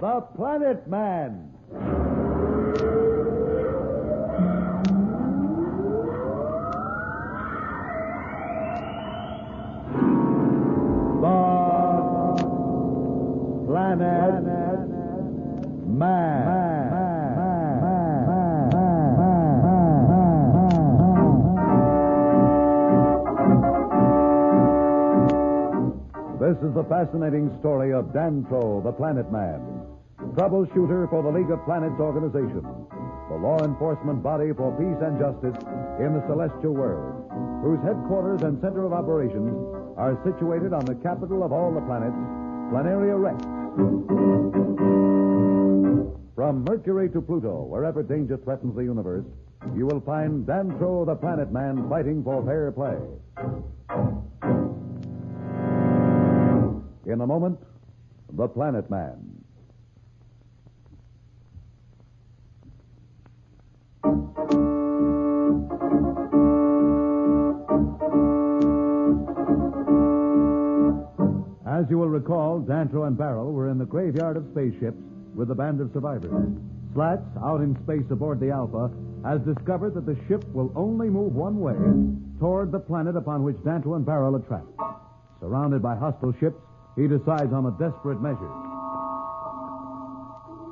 The Planet Man. The Planet Man. This is the fascinating story of Dantro, the Planet Man, troubleshooter for the League of Planets organization, the law enforcement body for peace and justice in the celestial world, whose headquarters and center of operations are situated on the capital of all the planets, Planeria Rex. From Mercury to Pluto, wherever danger threatens the universe, you will find Dantro, the Planet Man, fighting for fair play. In a moment, The Planet Man. As you will recall, Dantro and Darrow were in the graveyard of spaceships with a band of survivors. Slats, out in space aboard the Alpha, has discovered that the ship will only move one way, toward the planet upon which Dantro and Darrow are trapped. Surrounded by hostile ships, he decides on a desperate measure.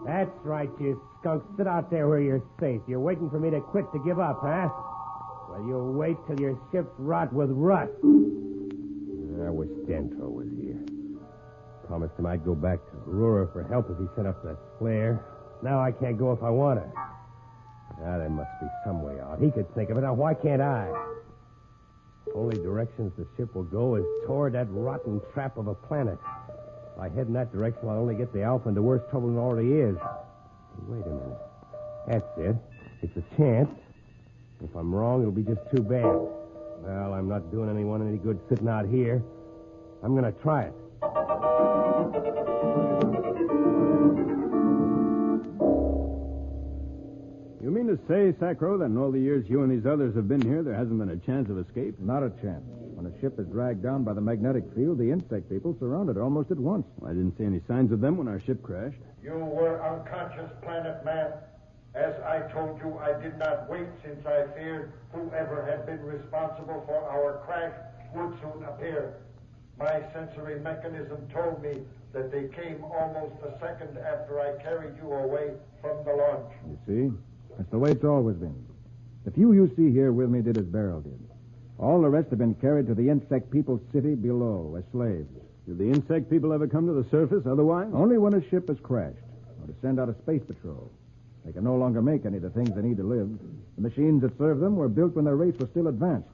That's right, you skunk. Sit out there where you're safe. You're waiting for me to quit to give up, huh? Well, you'll wait till your ships rot with rust. I wish Dantro was here. Promised him I'd go back to Aurora for help if he sent up that flare. Now I can't go if I want to. There must be some way out. He could think of it. Now, why can't I? Only directions the ship will go is toward that rotten trap of a planet. If I head in that direction, I'll only get the Alpha into worse trouble than it already is. Wait a minute. That's it. It's a chance. If I'm wrong, it'll be just too bad. Well, I'm not doing anyone any good sitting out here. I'm going to try it. You mean to say, Sacro, that in all the years you and these others have been here, there hasn't been a chance of escape? Not a chance. When a ship is dragged down by the magnetic field, the insect people surrounded her almost at once. Well, I didn't see any signs of them when our ship crashed. You were unconscious, Planet Man. As I told you, I did not wait since I feared whoever had been responsible for our crash would soon appear. My sensory mechanism told me that they came almost a second after I carried you away from the launch. You see? That's the way it's always been. The few you see here with me did as Darrow did. All the rest have been carried to the insect people's city below as slaves. Did the insect people ever come to the surface otherwise? Only when a ship has crashed, or to send out a space patrol. They can no longer make any of the things they need to live. The machines that serve them were built when their race was still advanced.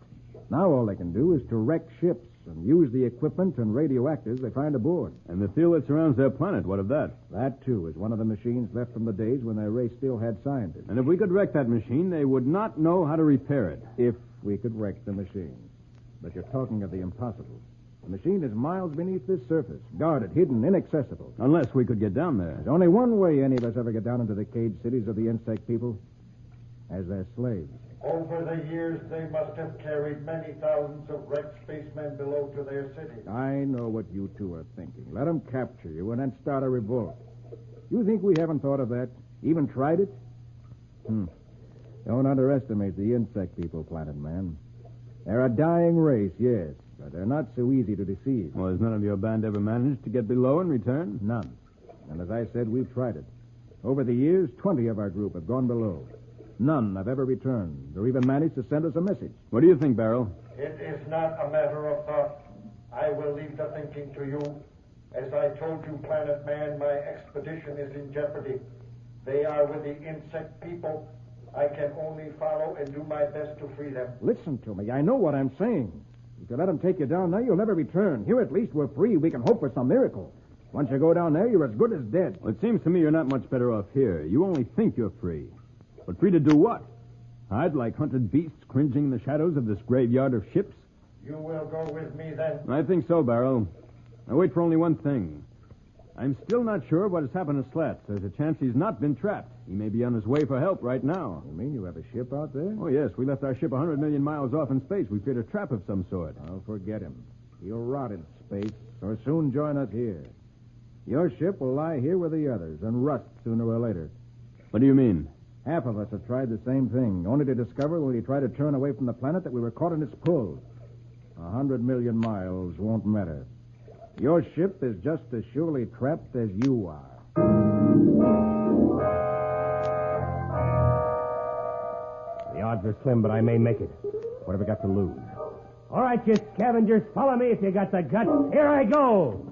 Now all they can do is to wreck ships and use the equipment and radioactives they find aboard. And the field that surrounds their planet, what of that? That, too, is one of the machines left from the days when their race still had scientists. And if we could wreck that machine, they would not know how to repair it. If we could wreck the machine. But you're talking of the impossible. The machine is miles beneath this surface, guarded, hidden, inaccessible. Unless we could get down there. There's only one way any of us ever get down into the caged cities of the insect people. As their slaves. Over the years, they must have carried many thousands of wrecked spacemen below to their city. I know what you two are thinking. Let them capture you and then start a revolt. You think we haven't thought of that? Even tried it? Don't underestimate the insect people, Planet Man. They're a dying race, yes, but they're not so easy to deceive. Well, has none of your band ever managed to get below and return? None. And as I said, we've tried it. Over the years, 20 of our group have gone below. None have ever returned or even managed to send us a message. What do you think, Barrel? It is not a matter of thought. I will leave the thinking to you. As I told you, Planet Man, my expedition is in jeopardy. They are with the insect people. I can only follow and do my best to free them. Listen to me. I know what I'm saying. If you let them take you down there, you'll never return. Here, at least, we're free. We can hope for some miracle. Once you go down there, you're as good as dead. Well, it seems to me you're not much better off here. You only think you're free. But free to do what? Hide like hunted beasts cringing in the shadows of this graveyard of ships? You will go with me, then? I think so, Barrel. I wait for only one thing. I'm still not sure what has happened to Slats. There's a chance he's not been trapped. He may be on his way for help right now. You mean you have a ship out there? Oh, yes. We left our ship 100 million miles off in space. We feared a trap of some sort. Oh, forget him. He'll rot in space or soon join us here. Your ship will lie here with the others and rust sooner or later. What do you mean? Half of us have tried the same thing, only to discover when we try to turn away from the planet that we were caught in its pull. 100 million miles won't matter. Your ship is just as surely trapped as you are. The odds are slim, but I may make it. What have I got to lose? All right, you scavengers, follow me if you got the guts. Here I go.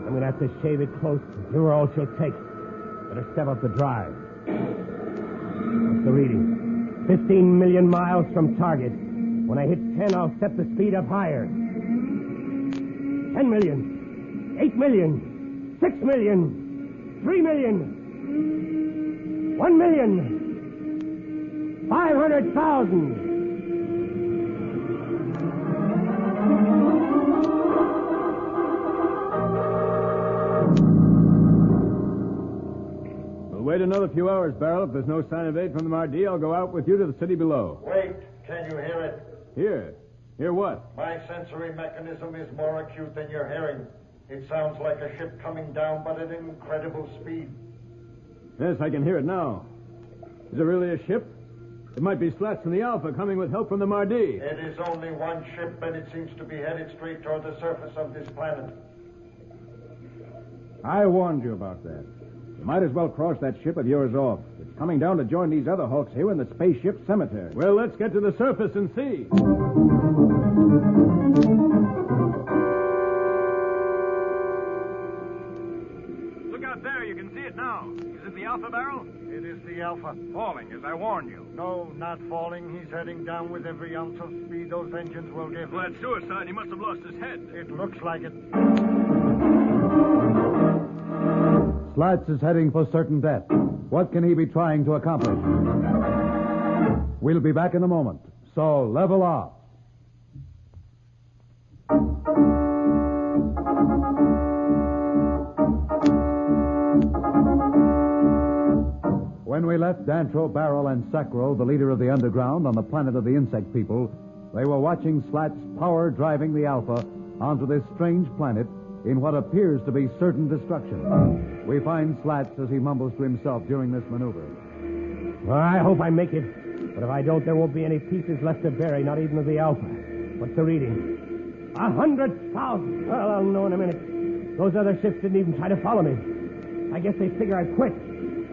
I'm going to have to shave it close. You're all she'll take. Better step up the drive. What's the reading? 15 million miles from target. When I hit 10, I'll set the speed up higher. 10 million. 8 million. 6 million. 3 million. 1 million. 500,000. We'll wait another few hours, Barrel. If there's no sign of aid from the Mardi, I'll go out with you to the city below. Wait. Can you hear it? Hear? Hear what? My sensory mechanism is more acute than your hearing. It sounds like a ship coming down, but at incredible speed. Yes, I can hear it now. Is it really a ship? It might be Slats and the Alpha coming with help from the Mardi. It is only one ship, and it seems to be headed straight toward the surface of this planet. I warned you about that. You might as well cross that ship of yours off. It's coming down to join these other hulks here in the spaceship cemetery. Well, let's get to the surface and see. Look out there. You can see it now. Is it the Alpha, Barrel? It is the Alpha. Falling, as I warned you. No, not falling. He's heading down with every ounce of speed those engines will give. Well, that's suicide. He must have lost his head. It looks like it. Slats is heading for certain death. What can he be trying to accomplish? We'll be back in a moment, so level off. When we left Dantro, Barrel, and Sacro, the leader of the underground on the planet of the insect people, they were watching Slats power driving the Alpha onto this strange planet in what appears to be certain destruction. We find Slats as he mumbles to himself during this maneuver. Well, I hope I make it. But if I don't, there won't be any pieces left to bury, not even of the Alpha. What's the reading? 100,000. Well, I'll know in a minute. Those other ships didn't even try to follow me. I guess they figure I quit.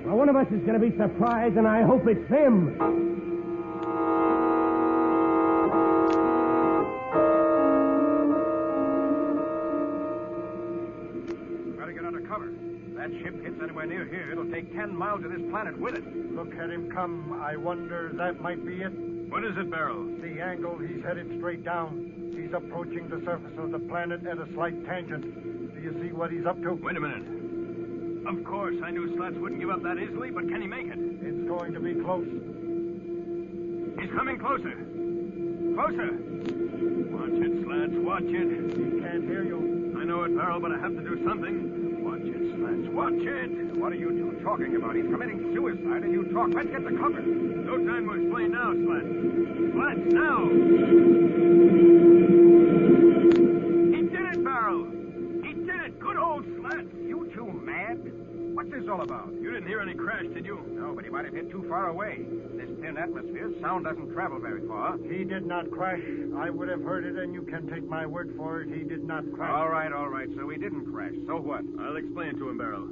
Well, one of us is going to be surprised, and I hope it's them. That ship hits anywhere near here, it'll take 10 miles of this planet with it. Look at him come. I wonder that might be it. What is it, Barrel? The angle, he's headed straight down. He's approaching the surface of the planet at a slight tangent. Do you see what he's up to? Wait a minute. Of course, I knew Slats wouldn't give up that easily, but can he make it? It's going to be close. He's coming closer. Closer. Watch it, Slats. Watch it. He can't hear you. I know it, Barrel, but I have to do something. Watch it, Slats. Watch it. What are you two talking about? He's committing suicide, and you talk. Let's get to cover. No time to explain now, Slats. Slats, now. He did it, Barrel. He did it. Good old Slats. You two mad? What's this all about? You didn't hear any crash, did you? No, but he might have hit too far away. In this thin atmosphere, sound doesn't travel very far. He did not crash. I would have heard it, and you can take my word for it. He did not crash. All right. So he didn't crash. So what? I'll explain to him, Barrel.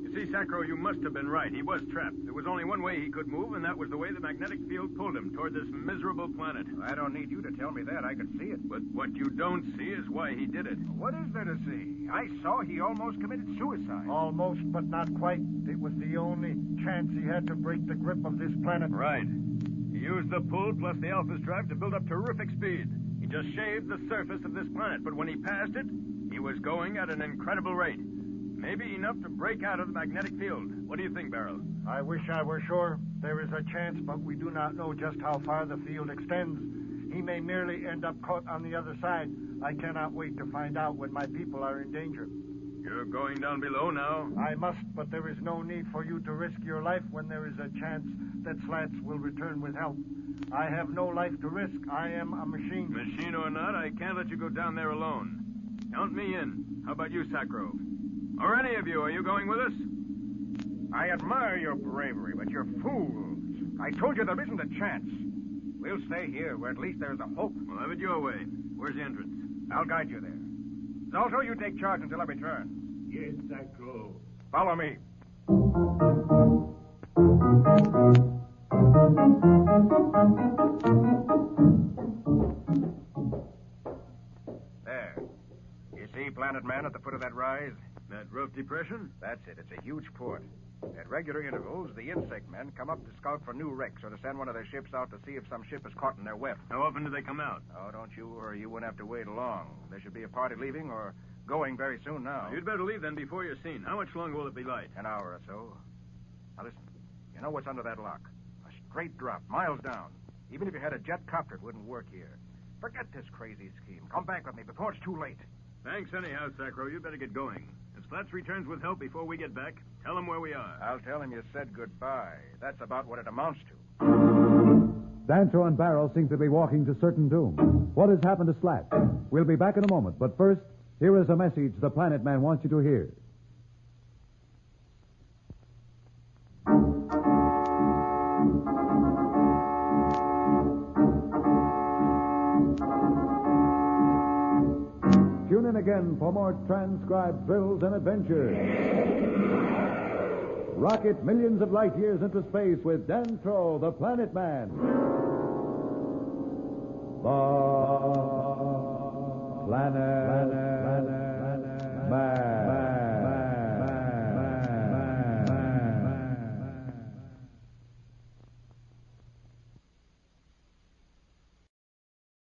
You see, Sacro, you must have been right. He was trapped. There was only one way he could move, and that was the way the magnetic field pulled him toward this miserable planet. I don't need you to tell me that. I could see it. But what you don't see is why he did it. What is there to see? I saw he almost committed suicide. Almost, but not quite. It was the only chance he had to break the grip of this planet. Right. He used the pull plus the Alpha's drive to build up terrific speed. He just shaved the surface of this planet, but when he passed it, he was going at an incredible rate. Maybe enough to break out of the magnetic field. What do you think, Barrel? I wish I were sure. There is a chance, but we do not know just how far the field extends. He may merely end up caught on the other side. I cannot wait to find out when my people are in danger. You're going down below now? I must, but there is no need for you to risk your life when there is a chance that Slats will return with help. I have no life to risk. I am a machine. Machine or not, I can't let you go down there alone. Count me in. How about you, Sacro? Or any of you, are you going with us? I admire your bravery, but you're fools. I told you there isn't a chance. We'll stay here where at least there's a hope. Well, have it your way. Where's the entrance? I'll guide you there. Zalto, you take charge until I return. Yes, Sacro. Follow me. There. You see Planet Man at the foot of that rise? That rough depression? That's it. It's a huge port. At regular intervals, the insect men come up to scout for new wrecks or to send one of their ships out to see if some ship is caught in their web. How often do they come out? Oh, don't you worry. You wouldn't have to wait long. There should be a party leaving or going very soon now. You'd better leave then before you're seen. How much longer will it be light? An hour or so. Now listen. You know what's under that lock? A straight drop, miles down. Even if you had a jet copter, it wouldn't work here. Forget this crazy scheme. Come back with me before it's too late. Thanks anyhow, Sacro. You better get going. If Slats returns with help before we get back, tell him where we are. I'll tell him you said goodbye. That's about what it amounts to. Dantro and Barrel seem to be walking to certain doom. What has happened to Slats? We'll be back in a moment, but first, here is a message the Planet Man wants you to hear. Tune in again for more transcribed thrills and adventures. Rocket millions of light years into space with Dantro, the Planet Man. Bye.